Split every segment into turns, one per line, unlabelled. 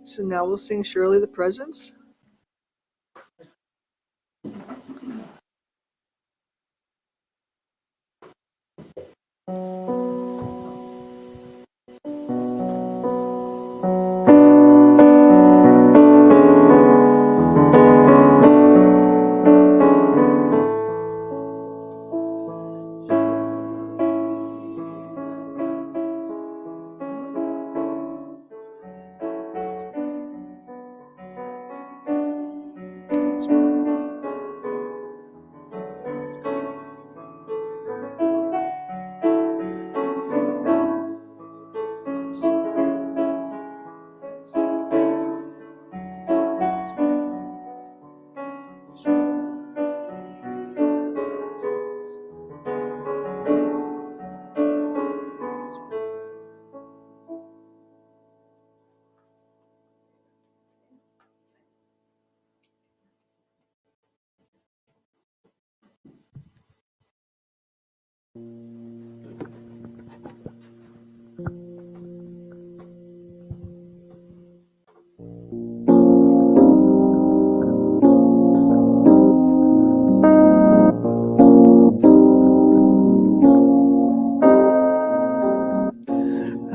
So now we'll sing Surely the Presence.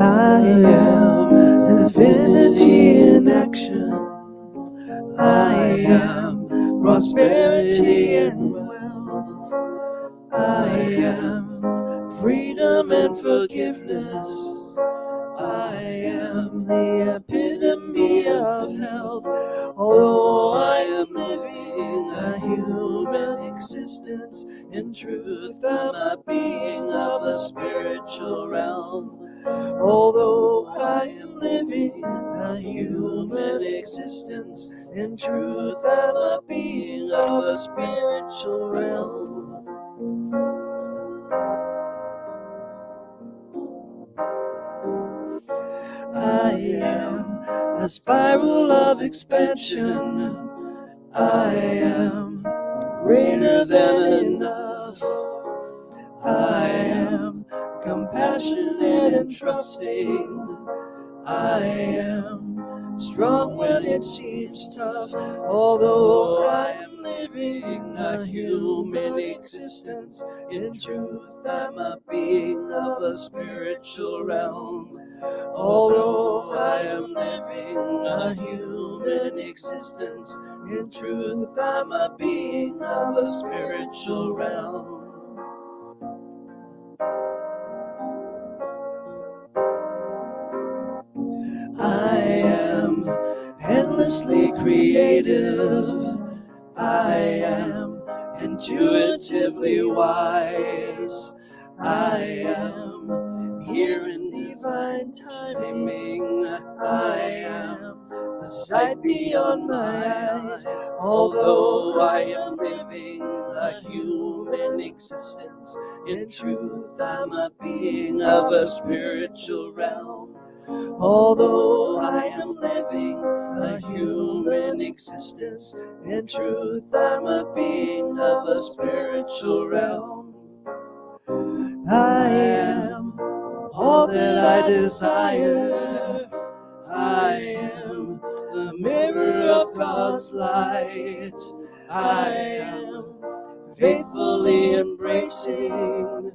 I am divinity in action. I am prosperity and wealth. I am freedom and forgiveness. I am the epitome of health. Although I am living a human existence, in truth I'm a being of the spiritual realm. Although I am living a human existence, in truth I'm a being of a spiritual realm. I am a spiral of expansion. I am greater than enough. I am compassionate and trusting. I am strong when it seems tough. Although I am living a human existence, in truth I'm a being of a spiritual realm. Although I am living a human existence, in truth I'm a being of a spiritual realm. I am endlessly creative. I am intuitively wise. I am here in divine timing. I am the sight beyond my eyes. Although I am living a human existence, in truth I'm a being of a spiritual realm. Although I am living a human existence, in truth I'm a being of a spiritual realm. I am all that I desire. I am the mirror of God's light. I am faithfully embracing.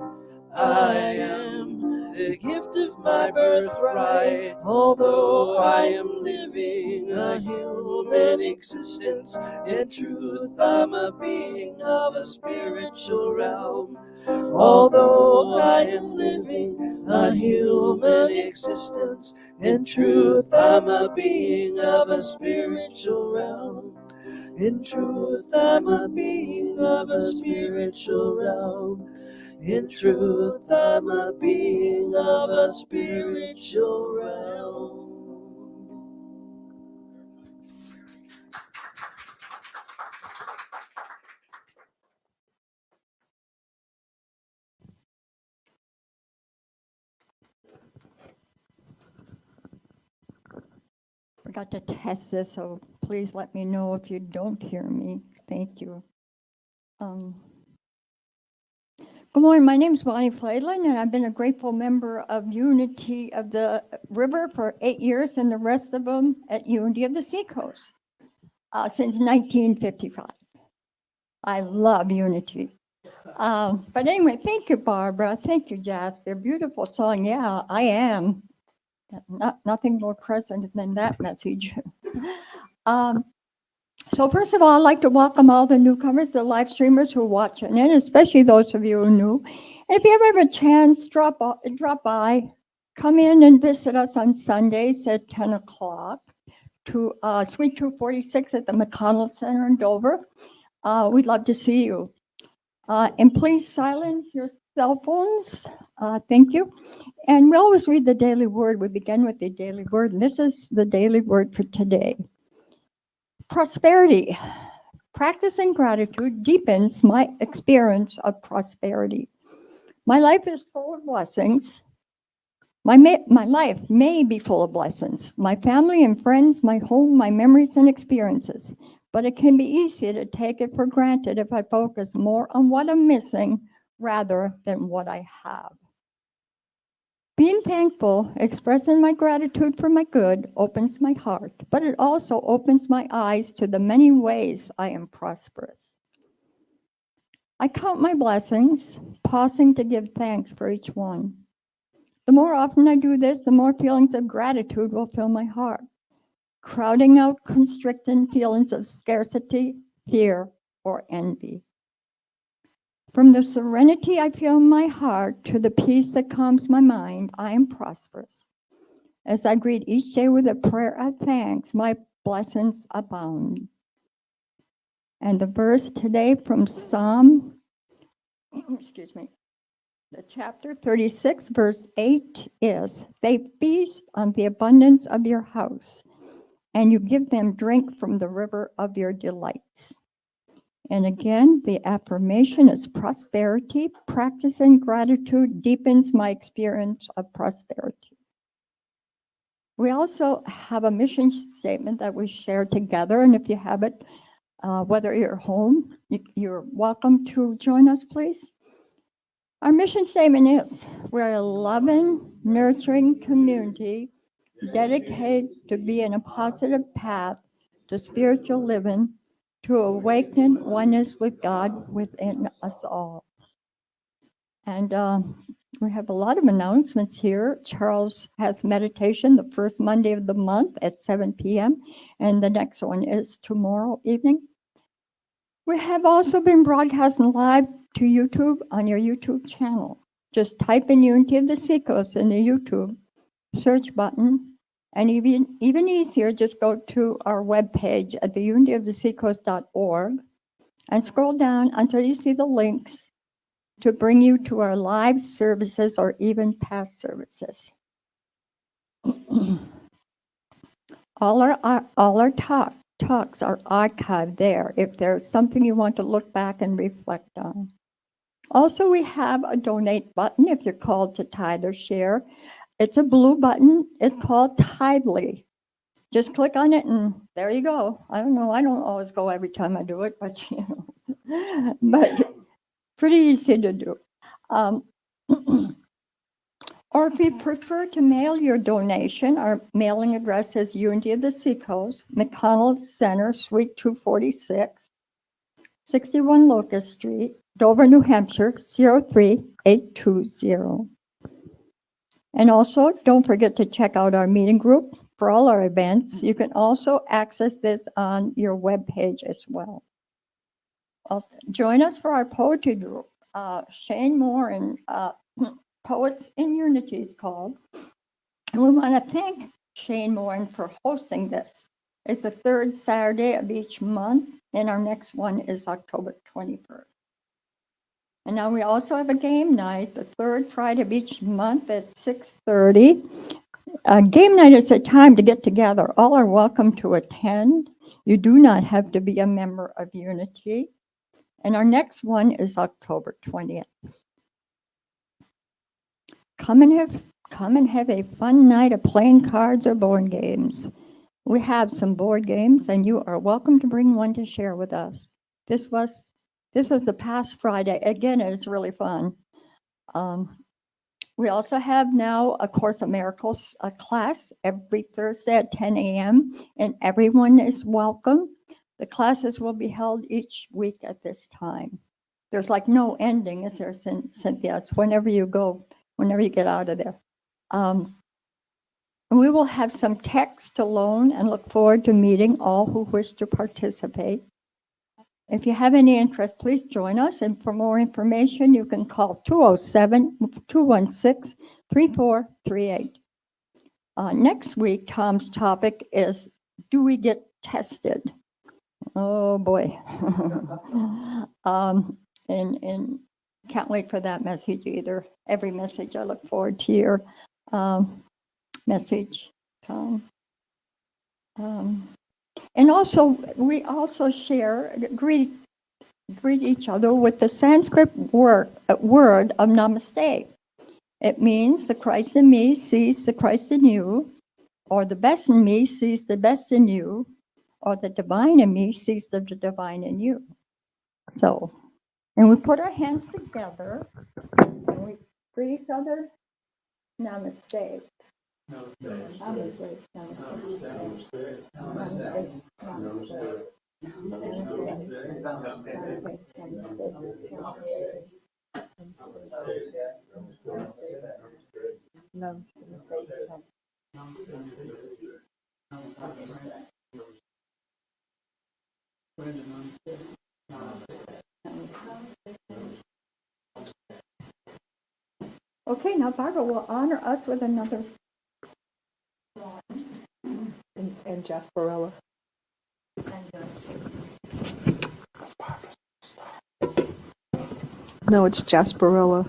I am the gift of my birthright. Although I am living a human existence, in truth I'm a being of a spiritual realm. Although I am living a human existence, in truth I'm a being of a spiritual realm. In truth I'm a being of a spiritual realm. In truth I'm a being of a spiritual realm.
Forgot to test this, so please let me know if you don't hear me. Thank you. Good morning. My name is Bonnie Fladlin, and I've been a grateful member of Unity of the River for 8 years, and the rest of them at Unity of the Seacoast since 1955. I love Unity. But anyway, thank you, Barbara. Thank you, Jasper. Beautiful song. Yeah, I am. Nothing more present than that message. So first of all, I'd like to welcome all the newcomers, the live streamers who are watching, and especially those of you who are new. And if you ever have a chance, drop by, come in and visit us on Sundays at 10 o'clock to Suite 246 at the McConnell Center in Dover. We'd love to see you. And please silence your cell phones. Thank you. And we always read the daily word. We begin with the daily word, and this is the daily word for today. Prosperity. Practicing gratitude deepens my experience of prosperity. My life is full of blessings. My life may be full of blessings. My family and friends, my home, my memories and experiences. But it can be easy to take it for granted if I focus more on what I'm missing rather than what I have. Being thankful, expressing my gratitude for my good, opens my heart, but it also opens my eyes to the many ways I am prosperous. I count my blessings, pausing to give thanks for each one. The more often I do this, the more feelings of gratitude will fill my heart, crowding out constricting feelings of scarcity, fear, or envy. From the serenity I feel in my heart to the peace that calms my mind, I am prosperous. As I greet each day with a prayer of thanks, my blessings abound. And the verse today from Psalm, the chapter 36, verse 8 is, "They feast on the abundance of your house, and you give them drink from the river of your delights." And again, the affirmation is prosperity. Practicing gratitude deepens my experience of prosperity. We also have a mission statement that we share together, and if you have it, whether you're home, you're welcome to join us, please. Our mission statement is, we're a loving, nurturing community dedicated to being a positive path to spiritual living, to awaken oneness with God within us all. And we have a lot of announcements here. Charles has meditation the first Monday of the month at 7 p.m. and the next one is tomorrow evening. We have also been broadcasting live to YouTube on your YouTube channel. Just type in Unity of the Seacoast in the YouTube search button. And even easier, just go to our webpage at the unityoftheseacoast.org and scroll down until you see the links to bring you to our live services or even past services. All our talks are archived there if there's something you want to look back and reflect on. Also, we have a donate button if you're called to tithe or share. It's a blue button. It's called Tidely. Just click on it and there you go. I don't know. I don't always go every time I do it, but but pretty easy to do. Or if you prefer to mail your donation, our mailing address is Unity of the Seacoast, McConnell Center, Suite 246, 61 Locust Street, Dover, New Hampshire, 03820. And also, don't forget to check out our meeting group for all our events. You can also access this on your webpage as well. Join us for our poetry group. Shane Moore and Poets in Unity is called. And we want to thank Shane Moore for hosting this. It's the third Saturday of each month, and our next one is October 21st. And now we also have a game night, the third Friday of each month at 6:30. Game night is a time to get together. All are welcome to attend. You do not have to be a member of Unity. And our next one is October 20th. Come and have a fun night of playing cards or board games. We have some board games, and you are welcome to bring one to share with us. This was the past Friday. Again, it's really fun. We also have now a Course of Miracles class every Thursday at 10 a.m., and everyone is welcome. The classes will be held each week at this time. There's like no ending, is there, Cynthia? It's whenever you go, whenever you get out of there. We will have some text to loan and look forward to meeting all who wish to participate. If you have any interest, please join us. And for more information, you can call 207-216-3438. Next week, Tom's topic is, do we get tested? Oh, boy. And can't wait for that message either. Every message, I look forward to your message, Tom. And also, we also greet each other with the Sanskrit word of namaste. It means the Christ in me sees the Christ in you, or the best in me sees the best in you, or the divine in me sees the divine in you. So, and we put our hands together and we greet each other. Namaste. Namaste. Namaste. Namaste. Namaste. Okay, now Barbara will honor us with another song.
And Jasperella. No, it's Jasperella.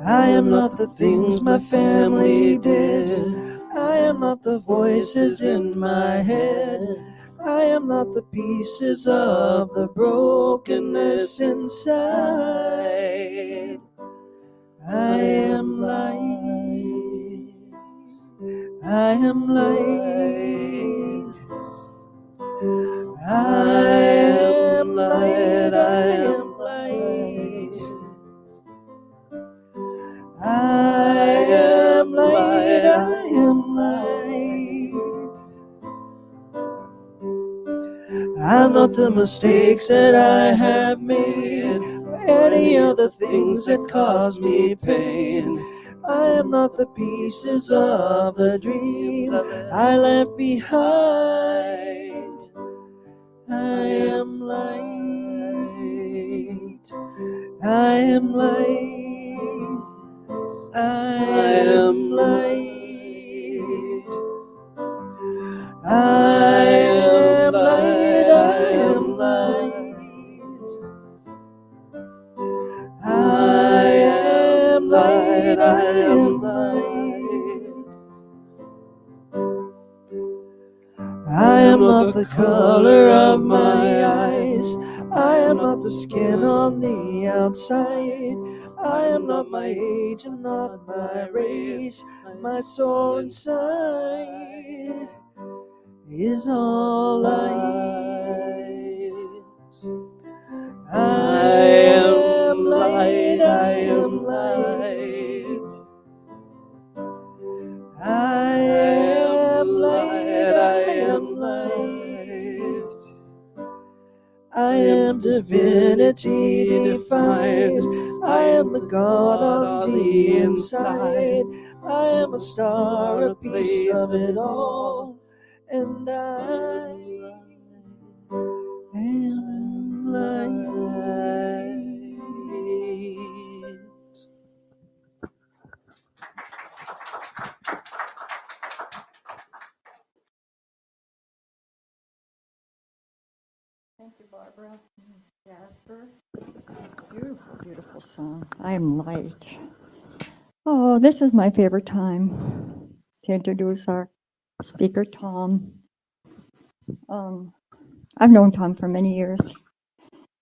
I am not the things my family did. I am not the voices in my head. I am not the pieces of the brokenness inside. I am light. I am light. I am light. I am light. I am light, I am light. I'm not the mistakes that I have made, or any other things that cause me pain. I am not the pieces of the dream I left behind. I am light, I am light. I am light. I am light. I am light. I am light. I am light. I am not the color of my eyes. I am not the skin on the outside. I am not my age and not my race. My soul inside is all light. I am light. I am light. I am light. I am light. I am divinity defined. I am the God on the inside. I am a star, a piece of it all, and I am light.
Thank you, Barbara. Jasper. Beautiful, beautiful song. I am light. Oh, this is my favorite time to introduce our speaker, Tom. I've known Tom for many years.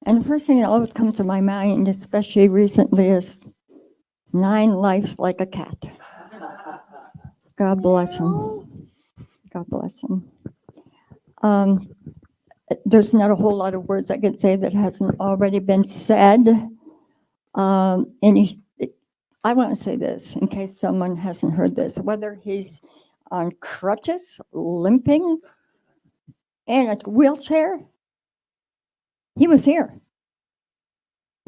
And the first thing that always comes to my mind, especially recently, is 9 lives like a cat. God bless him. God bless him. There's not a whole lot of words I could say that hasn't already been said. And I want to say this in case someone hasn't heard this, whether he's on crutches, limping, in a wheelchair, he was here.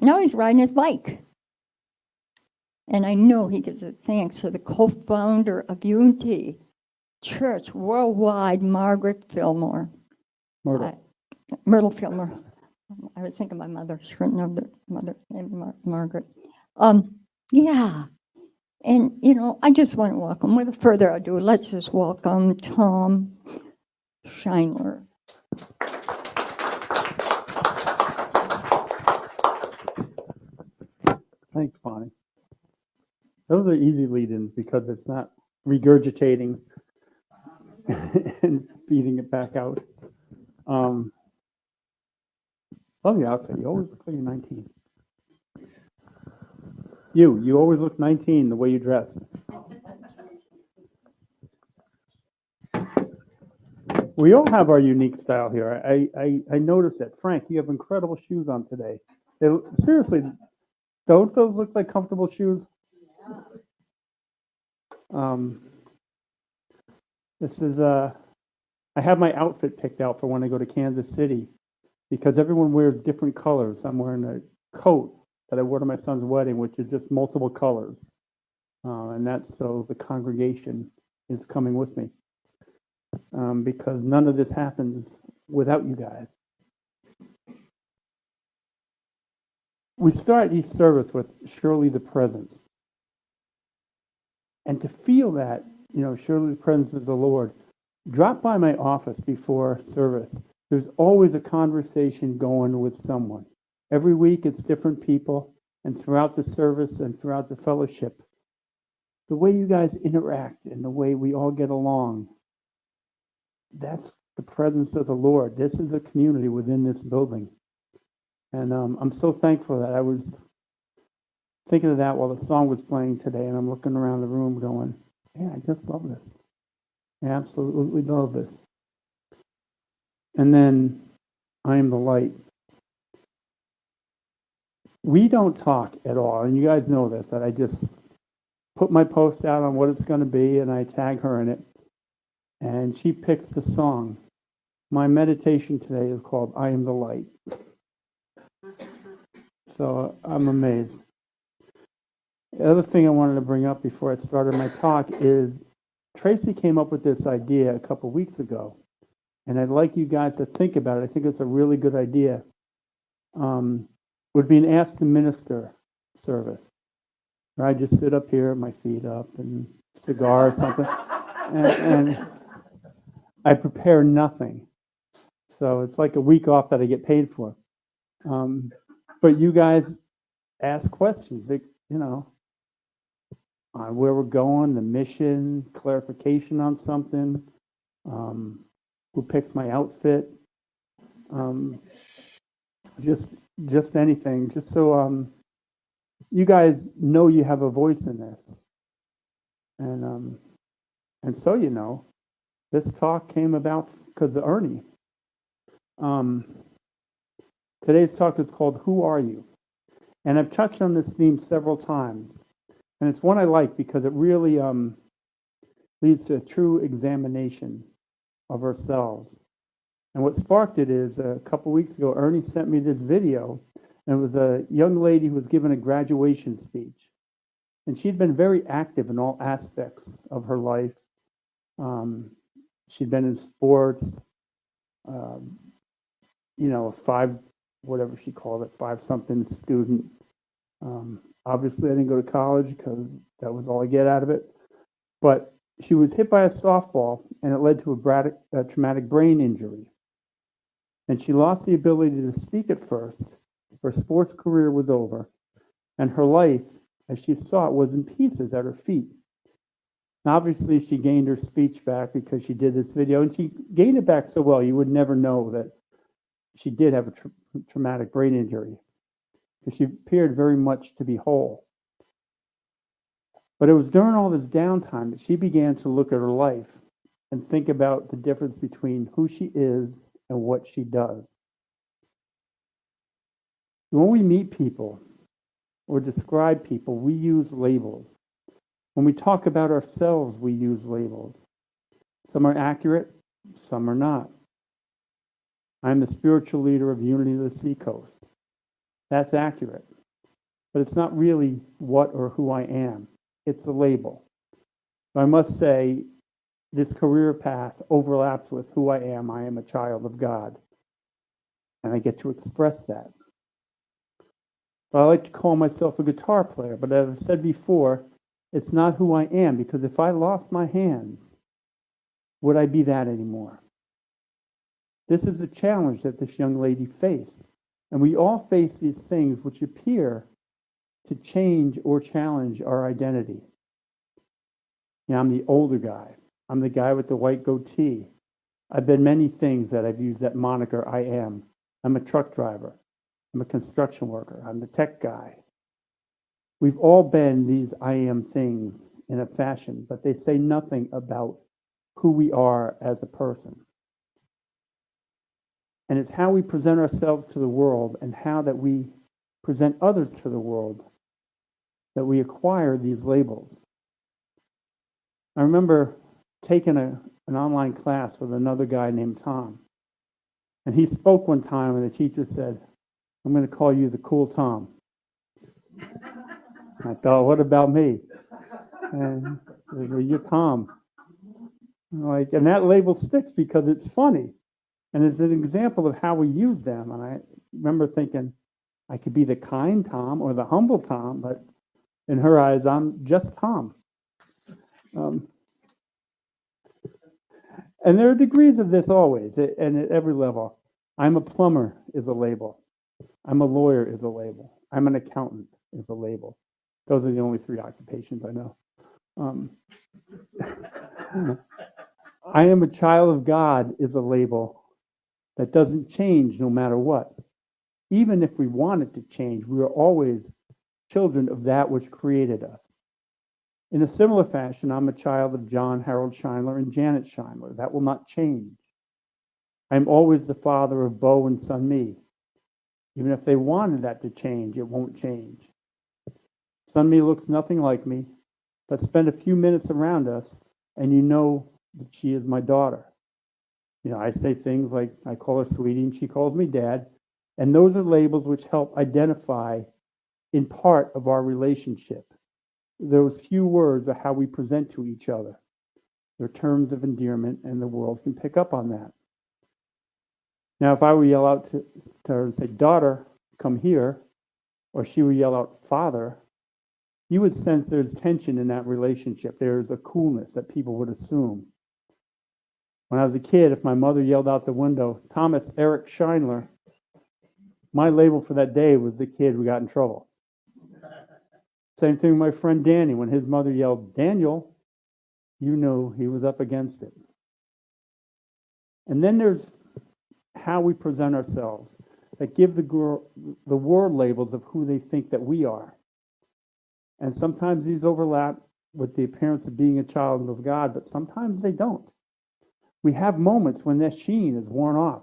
Now he's riding his bike. And I know he gives it thanks to the co-founder of Unity Church Worldwide, Margaret Fillmore. Myrtle Fillmore. I was thinking my mother. She couldn't know the mother named Margaret. Yeah. And, you know, I just want to welcome, without further ado, let's just welcome Tom Scheinler.
Thanks, Bonnie. Those are easy lead-ins because it's not regurgitating and feeding it back out. Love your outfit. You always look like you're 19. You always look 19 the way you dress. We all have our unique style here. I noticed that. Frank, you have incredible shoes on today. Seriously, don't those look like comfortable shoes? This is I have my outfit picked out for when I go to Kansas City because everyone wears different colors. I'm wearing a coat that I wore to my son's wedding, which is just multiple colors. And that's so the congregation is coming with me because none of this happens without you guys. We start each service with surely the presence. And to feel that, you know, surely the presence of the Lord, drop by my office before service. There's always a conversation going with someone. Every week it's different people, and throughout the service and throughout the fellowship, the way you guys interact and the way we all get along, that's the presence of the Lord. This is a community within this building. And I'm so thankful that I was thinking of that while the song was playing today, and I'm looking around the room going, yeah, I just love this. I absolutely love this. And then I am the light. We don't talk at all, and you guys know this, that I just put my post out on what it's going to be, and I tag her in it, and she picks the song. My meditation today is called I Am the Light. So I'm amazed. The other thing I wanted to bring up before I started my talk is Tracy came up with this idea a couple weeks ago, and I'd like you guys to think about it. I think it's a really good idea. Would be an Ask the Minister service, where I just sit up here, my feet up, and cigar or something, and I prepare nothing. So it's like a week off that I get paid for. But you guys ask questions, you know, on where we're going, the mission, clarification on something, who picks my outfit, just anything, just so you guys know you have a voice in this, and so you know, this talk came about because of Ernie. Today's talk is called "Who Are You?" And I've touched on this theme several times. And it's one I like because it really leads to a true examination of ourselves. And what sparked it is a couple weeks ago, Ernie sent me this video, and it was a young lady who was given a graduation speech. And she'd been very active in all aspects of her life, She'd been in sports, you know, five, whatever she called it, five something student. Obviously, I didn't go to college because that was all I get out of it. But she was hit by a softball and it led to a traumatic brain injury. And she lost the ability to speak at first. Her sports career was over, and her life, as she saw it, was in pieces at her feet. And obviously, she gained her speech back because she did this video, and she gained it back so well, you would never know that she did have a traumatic brain injury, because she appeared very much to be whole. But it was during all this downtime that she began to look at her life and think about the difference between who she is and what she does. When we meet people or describe people, we use labels. When we talk about ourselves, we use labels. Some are accurate, some are not. I'm the spiritual leader of Unity of the Seacoast. That's accurate, but it's not really what or who I am. It's a label. So I must say, this career path overlaps with who I am. I am a child of God, and I get to express that. But I like to call myself a guitar player, but as I've said before, it's not who I am, because if I lost my hands, would I be that anymore? This is the challenge that this young lady faced. And we all face these things which appear to change or challenge our identity. You know, I'm the older guy. I'm the guy with the white goatee. I've been many things that I've used that moniker I am. I'm a truck driver. I'm a construction worker. I'm the tech guy. We've all been these I am things in a fashion, but they say nothing about who we are as a person. And it's how we present ourselves to the world and how that we present others to the world that we acquire these labels. I remember taking an online class with another guy named Tom. And he spoke one time and the teacher said, I'm going to call you the cool Tom. I thought, what about me? And well, you're Tom. And that label sticks because it's funny. And it's an example of how we use them. And I remember thinking, I could be the kind Tom or the humble Tom, but in her eyes, I'm just Tom. And there are degrees of this always, and at every level. I'm a plumber is a label. I'm a lawyer is a label. I'm an accountant is a label. Those are the only three occupations I know. I am a child of God is a label that doesn't change no matter what. Even if we want it to change, we are always children of that which created us. In a similar fashion, I'm a child of John Harold Schindler and Janet Schindler. That will not change. I'm always the father of Bo and Sun Mi. Even if they wanted that to change, it won't change. Sun Mi looks nothing like me, but spend a few minutes around us and you know that she is my daughter. You know, I say things like, I call her sweetie and she calls me dad. And those are labels which help identify in part of our relationship. Those few words are how we present to each other. They're terms of endearment, and the world can pick up on that. Now, if I would yell out to her and say, daughter, come here, or she would yell out, father, you would sense there's tension in that relationship. There's a coolness that people would assume. When I was a kid, if my mother yelled out the window, Thomas Eric Schindler, my label for that day was the kid who got in trouble. Same thing with my friend Danny. When his mother yelled, Daniel, you know he was up against it. And then there's how we present ourselves that give the world labels of who they think that we are. And sometimes these overlap with the appearance of being a child of God, but sometimes they don't. We have moments when that sheen is worn off.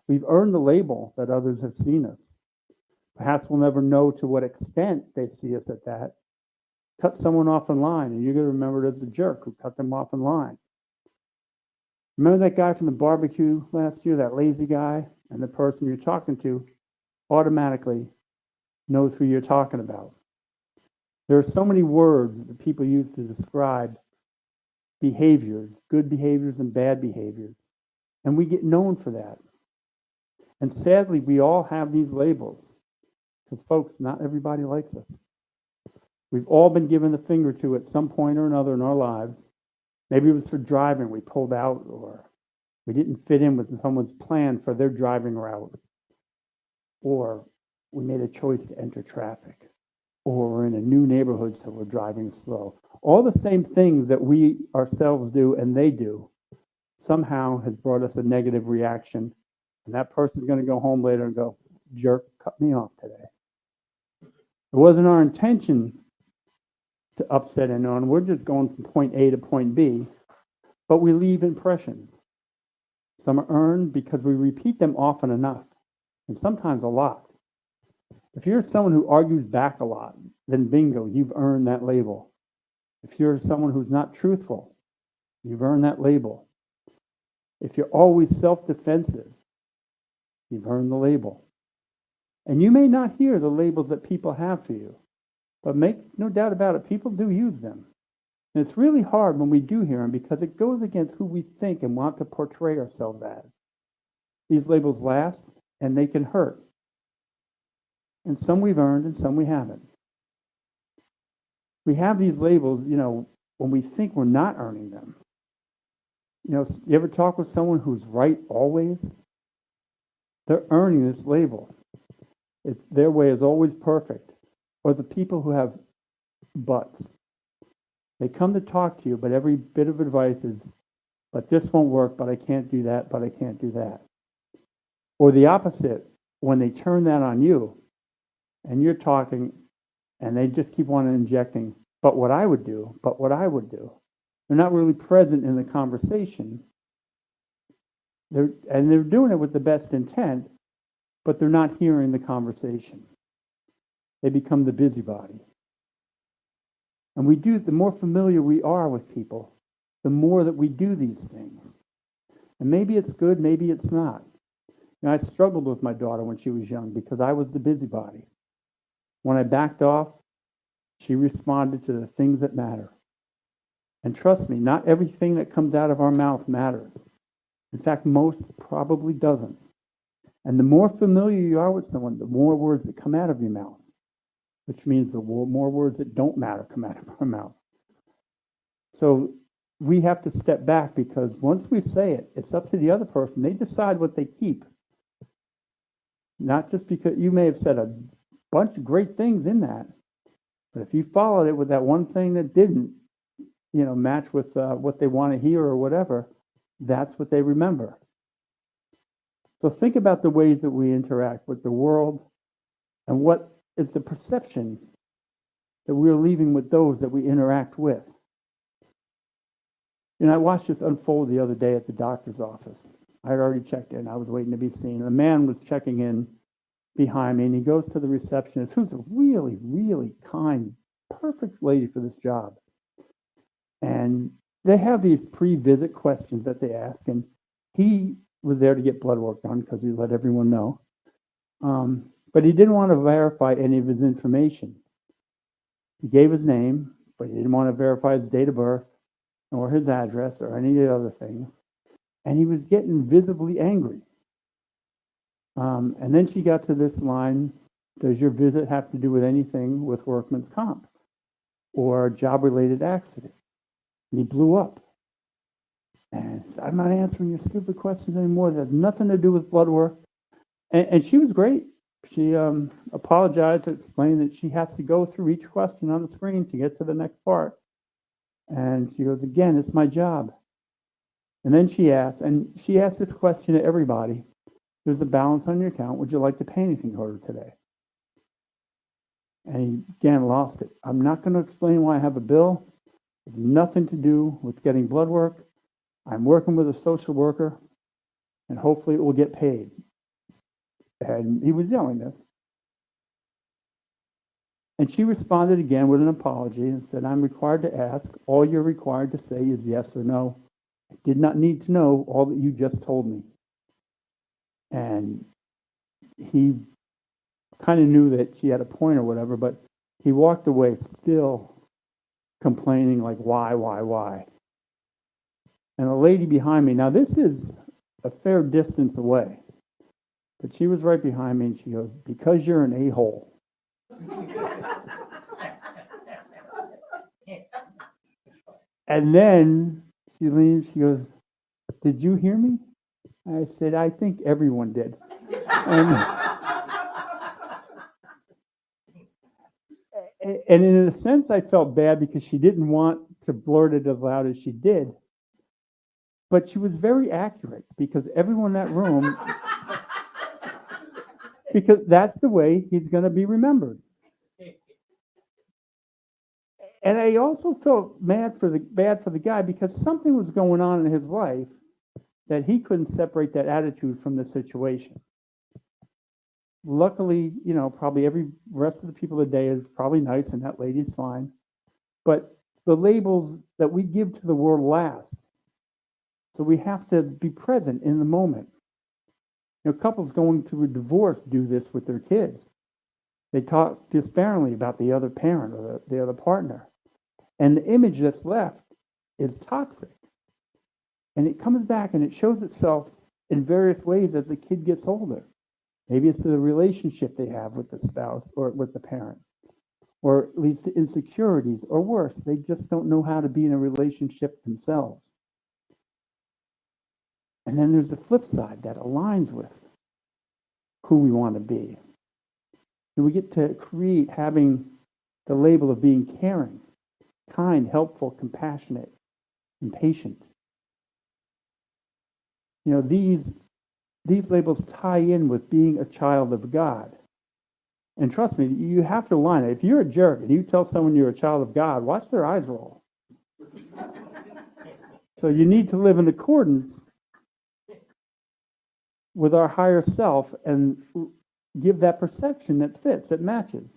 We've earned the label that others have seen us. Perhaps we'll never know to what extent they see us at that. Cut someone off in line, and you're going to remember it as the jerk who cut them off in line. Remember that guy from the barbecue last year, that lazy guy? And the person you're talking to automatically knows who you're talking about. There are so many words that people use to describe behaviors, good behaviors and bad behaviors. And we get known for that. And sadly, we all have these labels. Because, folks, not everybody likes us. We've all been given the finger to at some point or another in our lives. Maybe it was for driving, we pulled out, or we didn't fit in with someone's plan for their driving route. Or we made a choice to enter traffic. Or we're in a new neighborhood, so we're driving slow. All the same things that we ourselves do and they do somehow has brought us a negative reaction. And that person's going to go home later and go, jerk, cut me off today. It wasn't our intention to upset anyone. We're just going from point A to point B, but we leave impressions. Some are earned because we repeat them often enough, and sometimes a lot. If you're someone who argues back a lot, then bingo, you've earned that label. If you're someone who's not truthful, you've earned that label. If you're always self-defensive, you've earned the label. And you may not hear the labels that people have for you, but make no doubt about it, people do use them. And it's really hard when we do hear them because it goes against who we think and want to portray ourselves as. These labels last and they can hurt. And some we've earned and some we haven't. We have these labels, when we think we're not earning them. You ever talk with someone who's right always? They're earning this label. It's their way is always perfect. Or the people who have buts. They come to talk to you, but every bit of advice is, but this won't work, but I can't do that, but I can't do that. Or the opposite, when they turn that on you, and you're talking, and they just keep on injecting, but what I would do, but what I would do. They're not really present in the conversation. They're doing it with the best intent, but they're not hearing the conversation. They become the busybody. And the more familiar we are with people, the more that we do these things. And maybe it's good, maybe it's not. I struggled with my daughter when she was young because I was the busybody. When I backed off, she responded to the things that matter. And trust me, not everything that comes out of our mouth matters. In fact, most probably doesn't. And the more familiar you are with someone, the more words that come out of your mouth, which means the more words that don't matter come out of our mouth. So we have to step back because once we say it, it's up to the other person. They decide what they keep. Not just because you may have said a bunch of great things in that, but if you followed it with that one thing that didn't, match with what they want to hear or whatever, that's what they remember. So think about the ways that we interact with the world and what is the perception that we're leaving with those that we interact with. I watched this unfold the other day at the doctor's office. I had already checked in. I was waiting to be seen. A man was checking in behind me, and he goes to the receptionist, who's a really, really kind, perfect lady for this job. And they have these pre-visit questions that they ask, and he was there to get blood work done because he let everyone know. But he didn't want to verify any of his information. He gave his name, but he didn't want to verify his date of birth or his address or any of the other things. And he was getting visibly angry. And then she got to this line, does your visit have to do with anything with workman's comp or a job-related accident? And he blew up. And he said, I'm not answering your stupid questions anymore. That has nothing to do with blood work. And she was great. She apologized, explained that she has to go through each question on the screen to get to the next part. And she goes, again, it's my job. And then she asked this question to everybody. There's a balance on your account. Would you like to pay anything for her today? And he, again, lost it. I'm not going to explain why I have a bill. It's nothing to do with getting blood work. I'm working with a social worker, and hopefully it will get paid. And he was yelling this. And she responded again with an apology and said, I'm required to ask. All you're required to say is yes or no. I did not need to know all that you just told me. And he kind of knew that she had a point or whatever, but he walked away still complaining like, why? And a lady behind me, now this is a fair distance away, but she was right behind me and she goes, "Because you're an a-hole." And then she leaves, she goes, "Did you hear me?" I said, "I think everyone did." And in a sense, I felt bad because she didn't want to blurt it as loud as she did. But she was very accurate because everyone in that room, because that's the way he's going to be remembered. And I also felt bad for the guy because something was going on in his life that he couldn't separate that attitude from the situation. Luckily, probably every rest of the people of the day is probably nice and that lady's fine. But the labels that we give to the world last. So we have to be present in the moment. Couples going through a divorce do this with their kids. They talk disparagingly about the other parent or the other partner. And the image that's left is toxic. And it comes back and it shows itself in various ways as the kid gets older. Maybe it's the relationship they have with the spouse or with the parent, or it leads to insecurities, or worse, they just don't know how to be in a relationship themselves. And then there's the flip side that aligns with who we want to be. And we get to create having the label of being caring, kind, helpful, compassionate, and patient. These labels tie in with being a child of God. And trust me, you have to align it. If you're a jerk and you tell someone you're a child of God, watch their eyes roll. So you need to live in accordance with our higher self and give that perception that fits, that matches.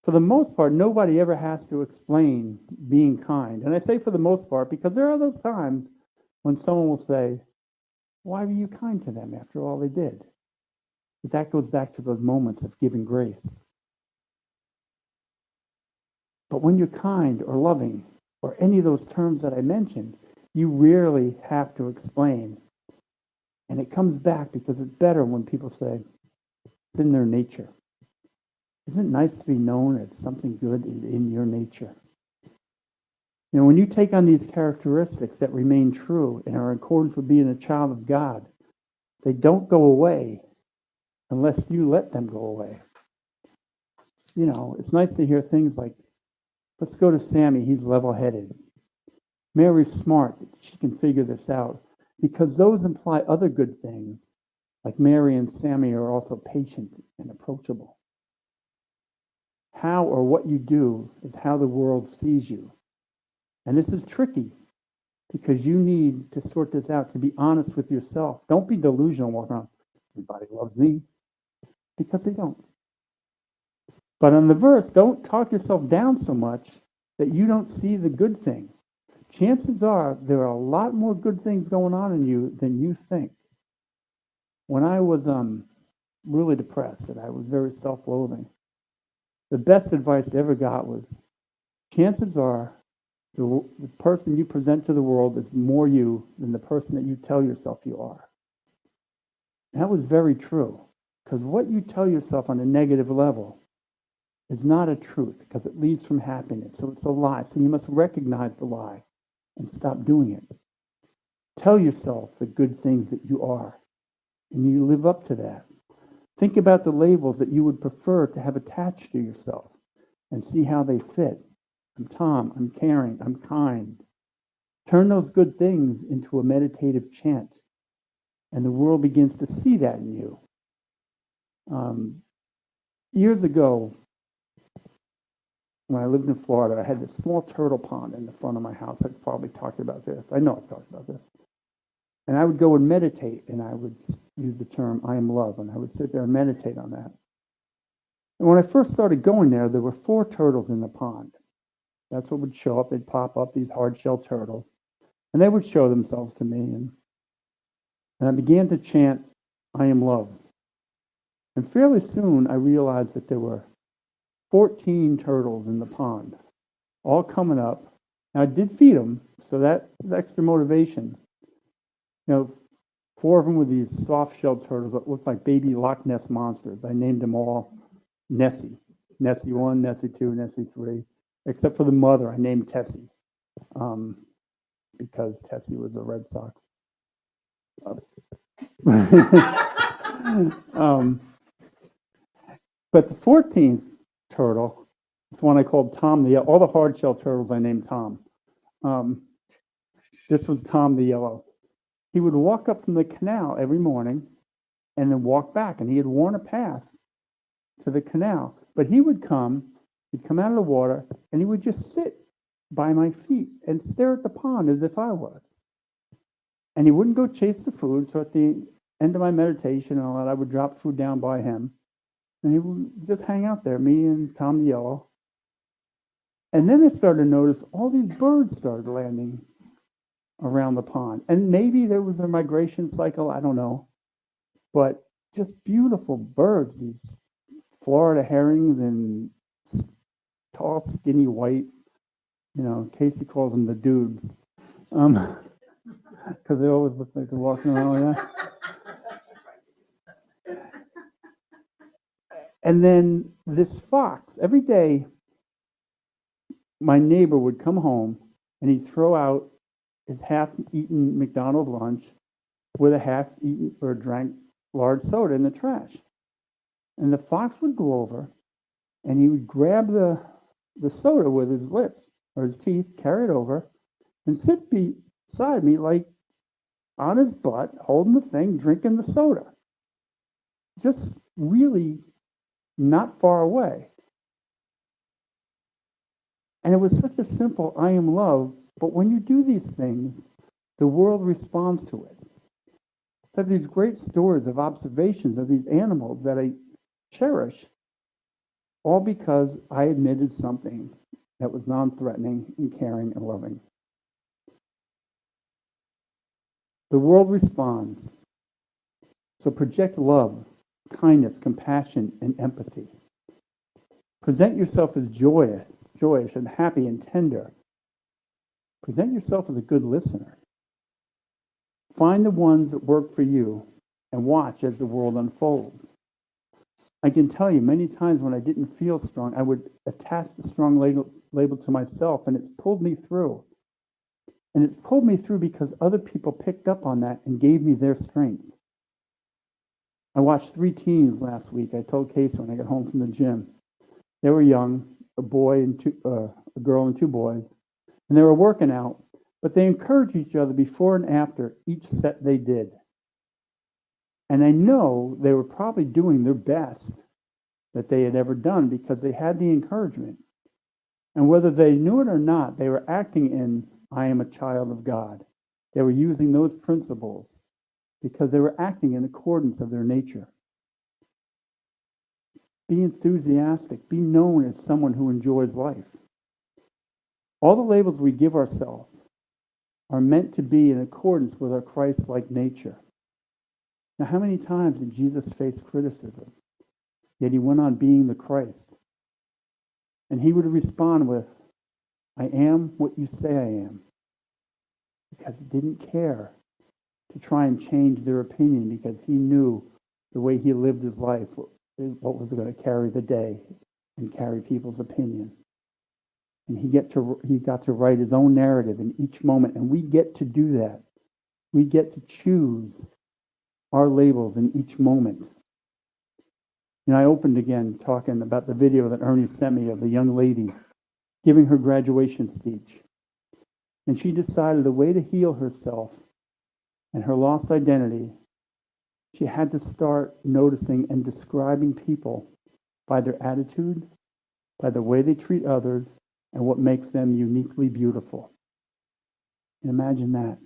For the most part, nobody ever has to explain being kind. And I say for the most part because there are those times when someone will say, "Why were you kind to them after all they did?" But that goes back to those moments of giving grace. But when you're kind or loving, or any of those terms that I mentioned, you rarely have to explain. And it comes back because it's better when people say, it's in their nature. Isn't it nice to be known as something good is in your nature? When you take on these characteristics that remain true and are in accordance with being a child of God, they don't go away unless you let them go away. It's nice to hear things like, let's go to Sammy, he's level-headed. Mary's smart, she can figure this out. Because those imply other good things, like Mary and Sammy are also patient and approachable. How or what you do is how the world sees you. And this is tricky because you need to sort this out, to be honest with yourself. Don't be delusional, walk around, everybody loves me, because they don't. But on the verse, don't talk yourself down so much that you don't see the good things. Chances are there are a lot more good things going on in you than you think. When I was really depressed and I was very self-loathing, the best advice I ever got was, chances are the person you present to the world is more you than the person that you tell yourself you are. And that was very true, because what you tell yourself on a negative level is not a truth, because it leads from happiness. So it's a lie. So you must recognize the lie and stop doing it. Tell yourself the good things that you are, and you live up to that. Think about the labels that you would prefer to have attached to yourself and see how they fit. I'm Tom, I'm caring, I'm kind. Turn those good things into a meditative chant, and the world begins to see that in you. Years ago, when I lived in Florida, I had this small turtle pond in the front of my house. I've probably talked about this. I know I've talked about this. And I would go and meditate, and I would use the term, I am love, and I would sit there and meditate on that. And when I first started going there were 4 turtles in the pond. That's what would show up. They'd pop up, these hard-shell turtles. And they would show themselves to me. And I began to chant, I am love. And fairly soon, I realized that there were 14 turtles in the pond, all coming up, Now, I did feed them, so that was extra motivation. 4 of them were these soft-shelled turtles that looked like baby Loch Ness monsters. I named them all Nessie. Nessie 1, Nessie 2, Nessie 3. Except for the mother, I named Tessie. Because Tessie was a Red Sox. But the 14th turtle, it's one I called Tom the Yellow. All the hard-shell turtles I named Tom. This was Tom the Yellow. He would walk up from the canal every morning and then walk back, and he had worn a path to the canal. But he'd come out of the water, and he would just sit by my feet and stare at the pond as if I was. And he wouldn't go chase the food, so at the end of my meditation and all that, I would drop food down by him, and he would just hang out there, me and Tom the Yellow. And then I started to notice all these birds started landing around the pond. And maybe there was a migration cycle, I don't know. But just beautiful birds, these Florida herrings and tall, skinny, white, Casey calls them the dudes. Because they always look like they're walking around like that. And then this fox, every day, my neighbor would come home and he'd throw out his half-eaten McDonald's lunch with a half-eaten or drank large soda in the trash. And the fox would go over and he would grab the soda with his lips or his teeth, carry it over, and sit beside me like on his butt, holding the thing, drinking the soda. Just really not far away. And it was such a simple, I am love, but when you do these things, the world responds to it. I have these great stories of observations of these animals that I cherish, all because I admitted something that was non-threatening and caring and loving. The world responds. So project love, kindness, compassion, and empathy. Present yourself as joyous and happy and tender. Present yourself as a good listener. Find the ones that work for you and watch as the world unfolds. I can tell you many times when I didn't feel strong, I would attach the strong label to myself, and it's pulled me through. And it's pulled me through because other people picked up on that and gave me their strength. I watched 3 teens last week. I told Casey when I got home from the gym. They were young, a boy and a girl and 2 boys, and they were working out, but they encouraged each other before and after each set they did. And I know they were probably doing their best that they had ever done because they had the encouragement. And whether they knew it or not, they were acting in, I am a child of God. They were using those principles because they were acting in accordance of their nature. Be enthusiastic. Be known as someone who enjoys life. All the labels we give ourselves are meant to be in accordance with our Christ-like nature. Now, how many times did Jesus face criticism? Yet he went on being the Christ. And he would respond with, I am what you say I am. Because he didn't care to try and change their opinion because he knew the way he lived his life, what was going to carry the day and carry people's opinion. And he got to write his own narrative in each moment, and we get to do that. We get to choose our labels in each moment. I opened again talking about the video that Ernie sent me of the young lady giving her graduation speech. And she decided the way to heal herself and her lost identity, she had to start noticing and describing people by their attitude, by the way they treat others, and what makes them uniquely beautiful. And imagine that.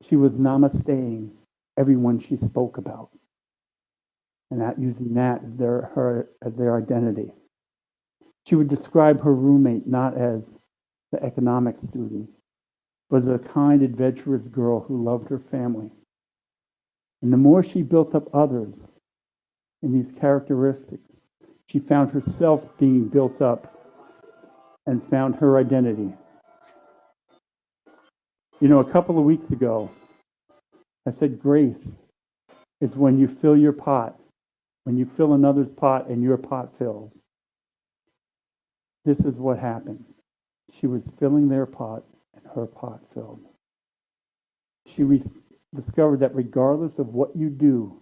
She was namasteing everyone she spoke about, and using that as their identity. She would describe her roommate not as the economics student, but as a kind, adventurous girl who loved her family. And the more she built up others in these characteristics, she found herself being built up and found her identity. You know, a couple of weeks ago, I said grace is when you fill your pot, when you fill another's pot and your pot fills. This is what happened. She was filling their pot and her pot filled. She discovered that regardless of what you do,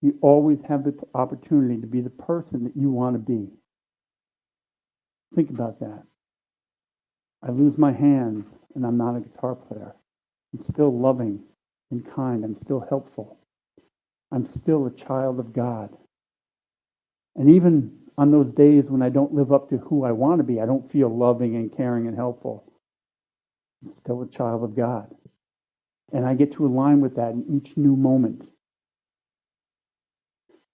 you always have the opportunity to be the person that you want to be. Think about that. I lose my hands and I'm not a guitar player. I'm still loving and kind. I'm still helpful. I'm still a child of God. And even on those days when I don't live up to who I want to be, I don't feel loving and caring and helpful, I'm still a child of God. And I get to align with that in each new moment.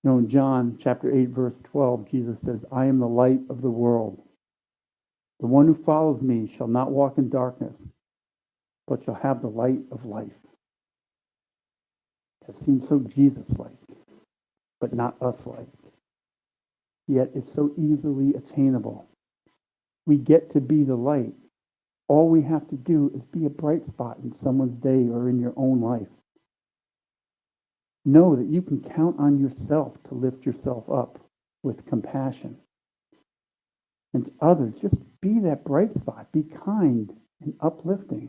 You know, in John chapter 8, verse 12, Jesus says, I am the light of the world. The one who follows me shall not walk in darkness, but shall have the light of life. That seems so Jesus-like, but not us-like. Yet it's so easily attainable. We get to be the light. All we have to do is be a bright spot in someone's day or in your own life. Know that you can count on yourself to lift yourself up with compassion. And to others, just be that bright spot. Be kind and uplifting.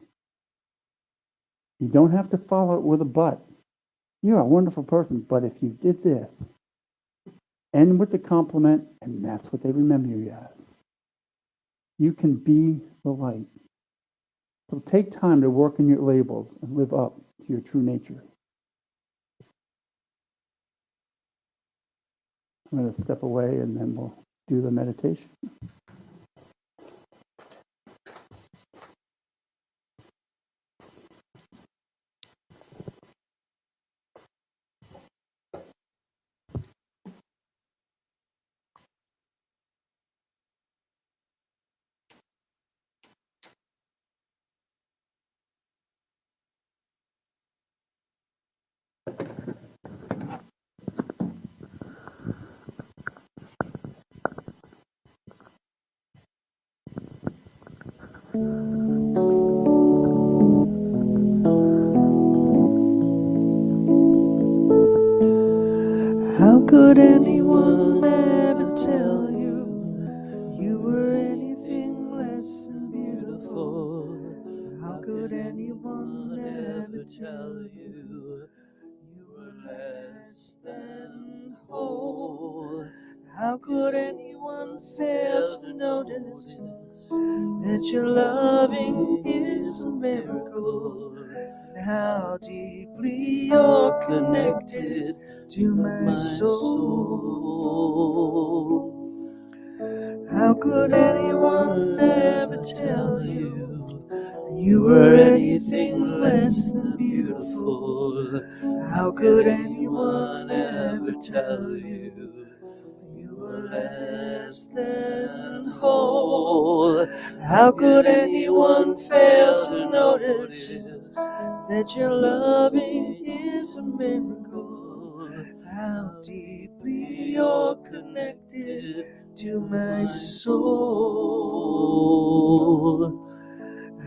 You don't have to follow it with a but. You're a wonderful person, but if you did this, end with the compliment, and that's what they remember you as. You can be the light. So take time to work in your labels and live up to your true nature. I'm going to step away and then we'll do the meditation.
How could anyone ever tell you you were anything less than beautiful? How could anyone ever tell you you were less than whole? How could anyone fail to notice that your loving is a miracle? And how deeply you're connected to my soul. How could anyone ever tell you you were anything less than beautiful? How could anyone ever tell you you were less than whole? How could anyone fail to notice that your loving is a miracle? How deeply you're connected to my soul.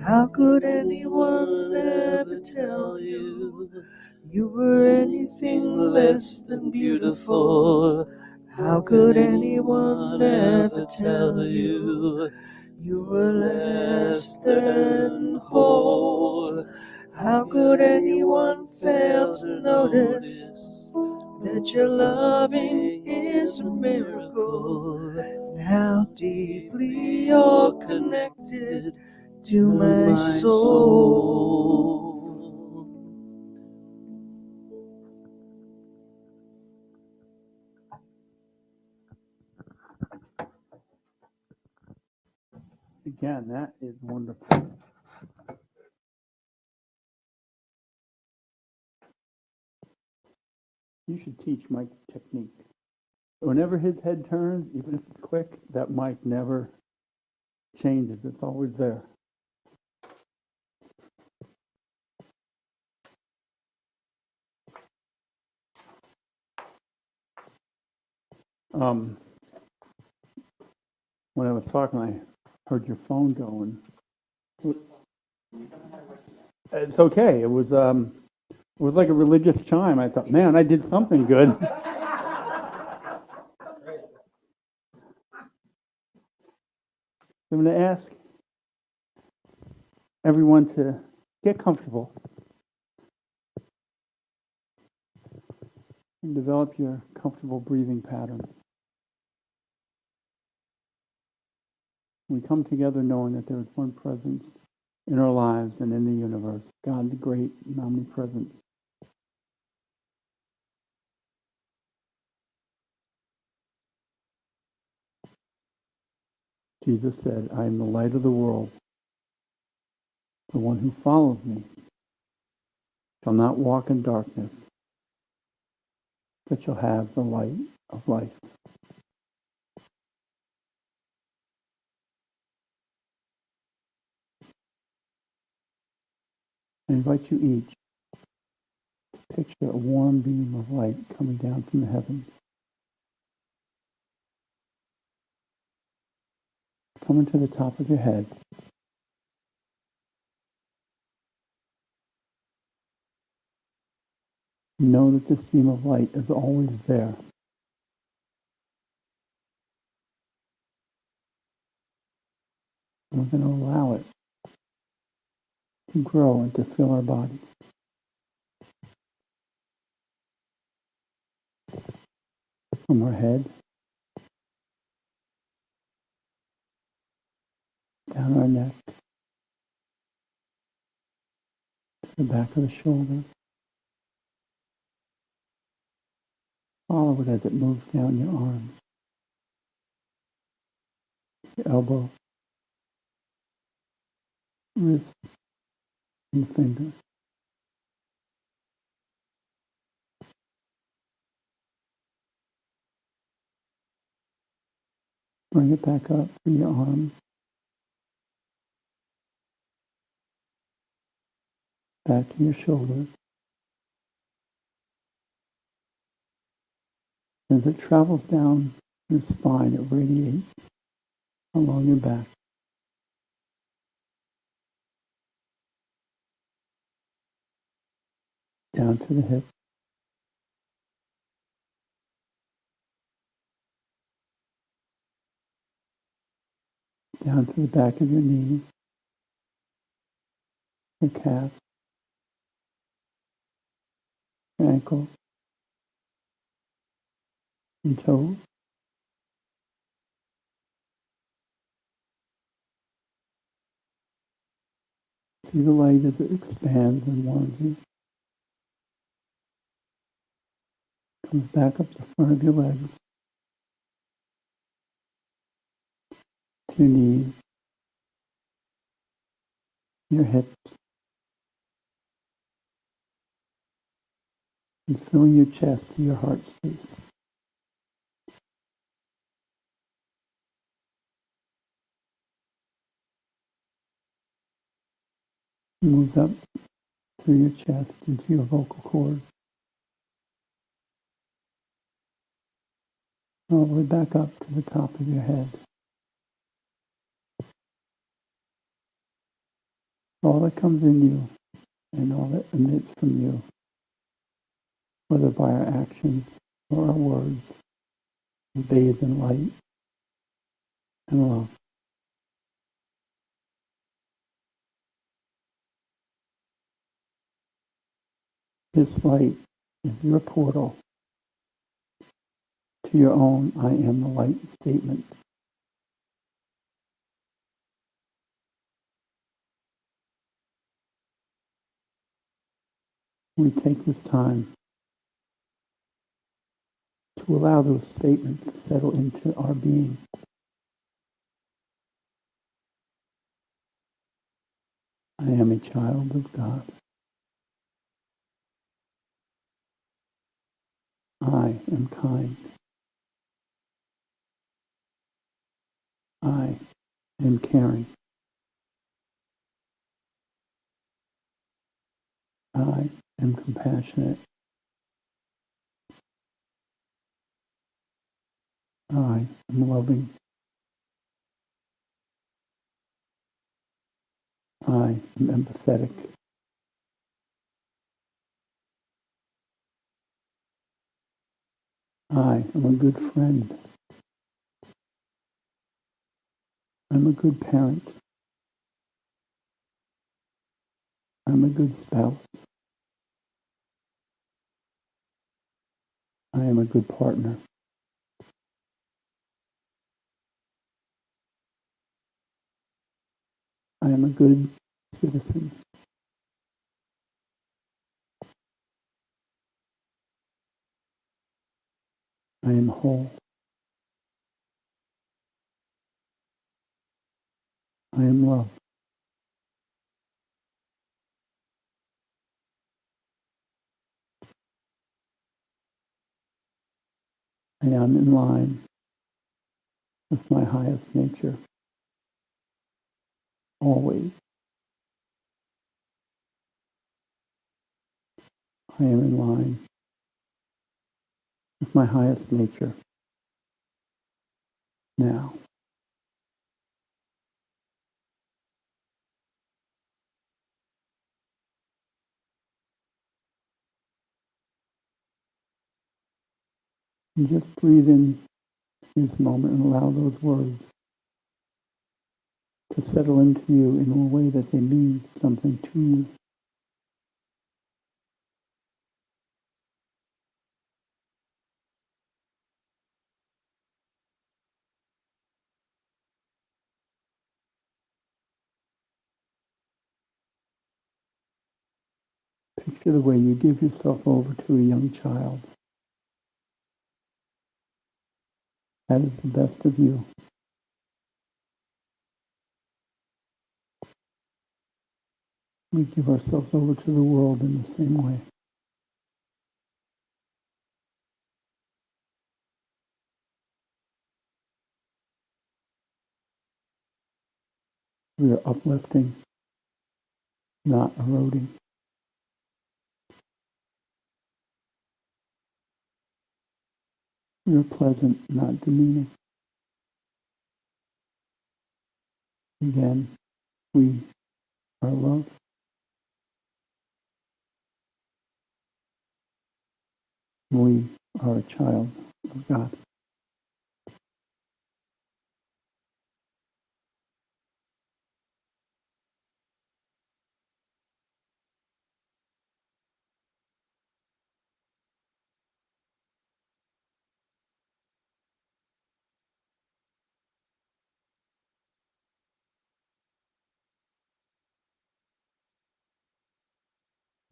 How could anyone ever tell you you were anything less than beautiful? How could anyone ever tell you you were less than whole? How could anyone fail to notice that your loving is a miracle? And how deeply you're connected to my soul.
Again, that is wonderful. You should teach Mike technique. Whenever his head turns, even if it's quick, that mic never changes. It's always there. When I was talking, I heard your phone going. it's okay. It was like a religious chime. I thought, man, I did something good. I'm going to ask everyone to get comfortable and develop your comfortable breathing pattern. We come together knowing that there is one presence in our lives and in the universe, God the great and omnipresent. Jesus said, I am the light of the world. The one who follows me shall not walk in darkness, but shall have the light of life. I invite you each to picture a warm beam of light coming down from the heavens, coming to the top of your head. Know that this beam of light is always there. We're going to allow it to grow and to fill our bodies. From our head, down our neck, to the back of the shoulder. Follow it as it moves down your arms, your elbow, wrist, and finger. Bring it back up through your arms, back to your shoulders. As it travels down your spine, it radiates along your back. Down to the hips. Down to the back of your knees, your calves, your ankles, and toes. See the light as it expands and warms you. Comes back up the front of your legs, to your knees, your hips, and filling your chest to your heart space. Moves up through your chest into your vocal cords, all the way back up to the top of your head. All that comes in you and all that emits from you, whether by our actions or our words, is bathed in light and love. This light is your portal to your own I am the light statement. We take this time to allow those statements to settle into our being. I am a child of God. I am kind. I am caring. I am compassionate. I am loving. I am empathetic. I am a good friend. I'm a good parent. I'm a good spouse. I am a good partner. I am a good citizen. I am whole. I am love. I am in line with my highest nature. Always. I am in line with my highest nature. Now. And just breathe in this moment and allow those words to settle into you in a way that they mean something to you. Picture the way you give yourself over to a young child. That is the best of you. We give ourselves over to the world in the same way. We are uplifting, not eroding. We are pleasant, not demeaning. Again, we are love. We are a child of God.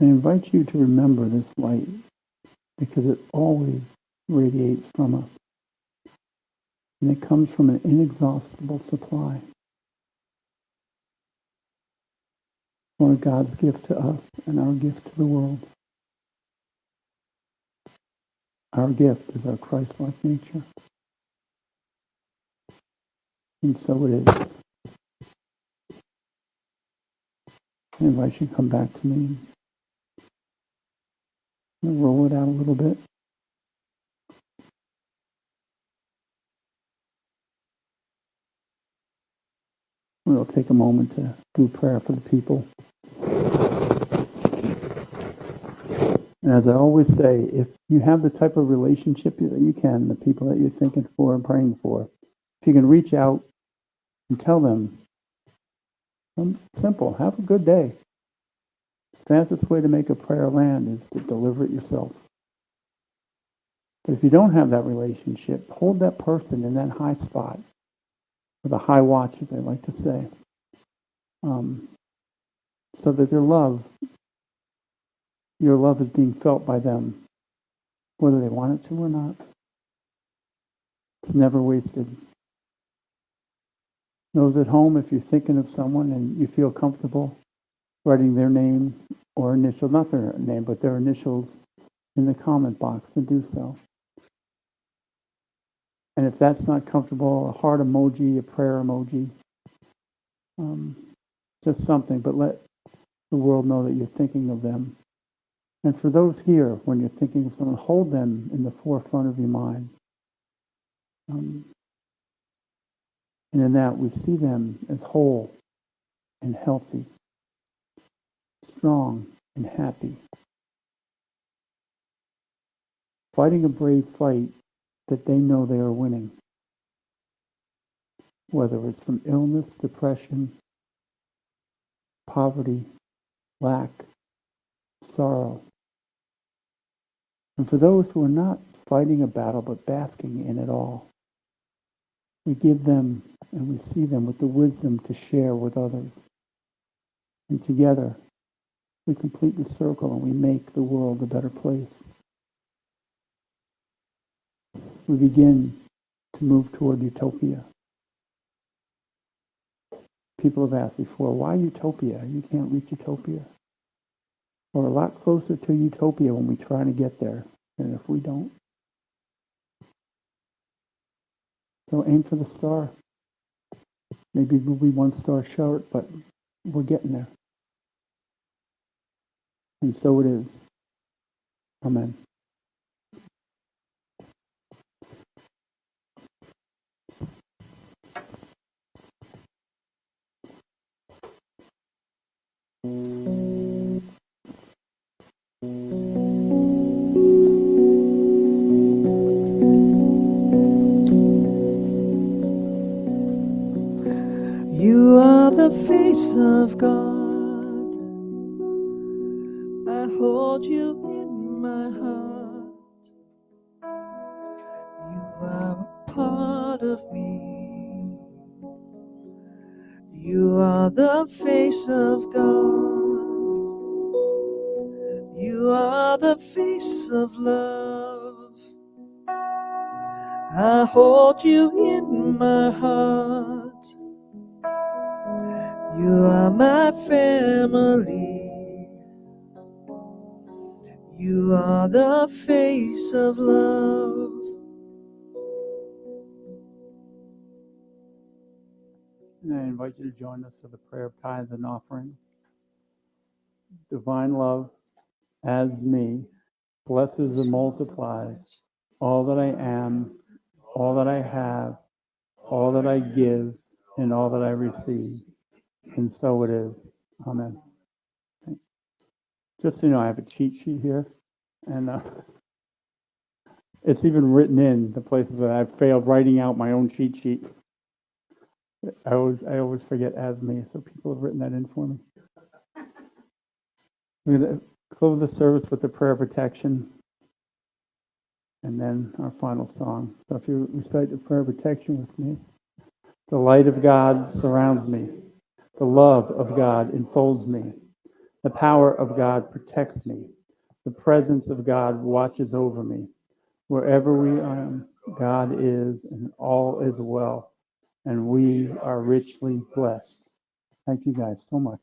I invite you to remember this light because it always radiates from us. And it comes from an inexhaustible supply. Or God's gift to us and our gift to the world. Our gift is our Christ-like nature. And so it is. I invite you to come back to me and roll it out a little bit. We'll take a moment to do prayer for the people. And as I always say, if you have the type of relationship that you can, the people that you're thinking for and praying for, if you can reach out and tell them, simple, have a good day. The fastest way to make a prayer land is to deliver it yourself. But if you don't have that relationship, hold that person in that high spot, or the high watch, as I like to say, so that your love is being felt by them, whether they want it to or not. It's never wasted. Those at home, if you're thinking of someone and you feel comfortable writing their name or initial, not their name, but their initials in the comment box, then do so. And if that's not comfortable, a heart emoji, a prayer emoji, just something, but let the world know that you're thinking of them. And for those here, when you're thinking of someone, hold them in the forefront of your mind. And in that, we see them as whole and healthy, strong and happy, fighting a brave fight that they know they are winning, whether it's from illness, depression, poverty, lack, sorrow. And for those who are not fighting a battle but basking in it all, we give them and we see them with the wisdom to share with others. And together, we complete the circle and we make the world a better place. We begin to move toward utopia. People have asked before, why utopia? You can't reach utopia. We're a lot closer to utopia when we try to get there than if we don't. So aim for the star. Maybe we'll be one star short, but we're getting there. And so it is. Amen.
You are the face of God. I hold you in my heart. You are a part of me. You are the face of God. You are the face of love. I hold you in my heart. You are my family. You are the face of love.
And I invite you to join us for the prayer of tithes and offerings. Divine love, as me, blesses and multiplies all that I am, all that I have, all that I give, and all that I receive. And so it is. Amen. Just so you know, I have a cheat sheet here, and it's even written in the places that I've failed writing out my own cheat sheet. I always forget as me, so people have written that in for me. We're going to close the service with the prayer of protection, and then our final song. So if you recite the prayer of protection with me. The light of God surrounds me. The love of God enfolds me. The power of God protects me. The presence of God watches over me. Wherever we are, God is, and all is well. And we are richly blessed. Thank you guys so much.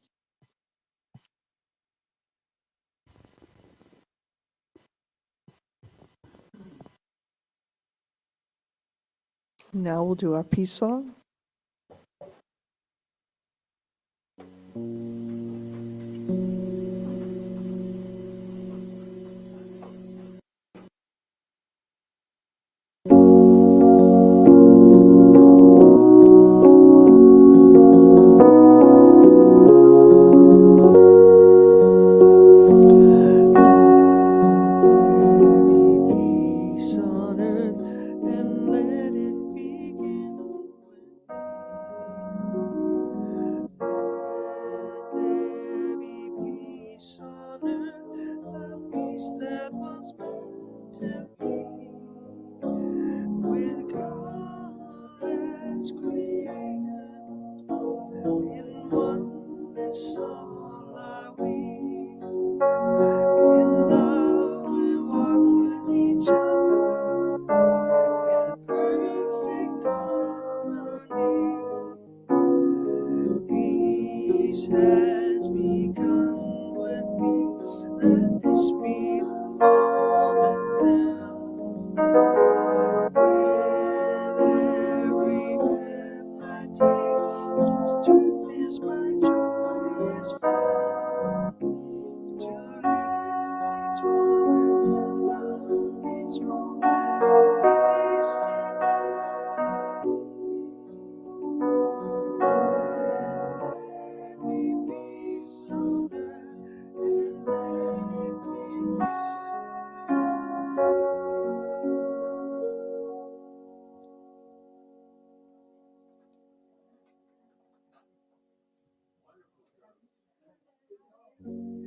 Now we'll do our peace song. Has begun with me. Let this be the moment now. With every breath I take, this truth is my joyous found. To live each moment, to love each moment, is eternity. Thank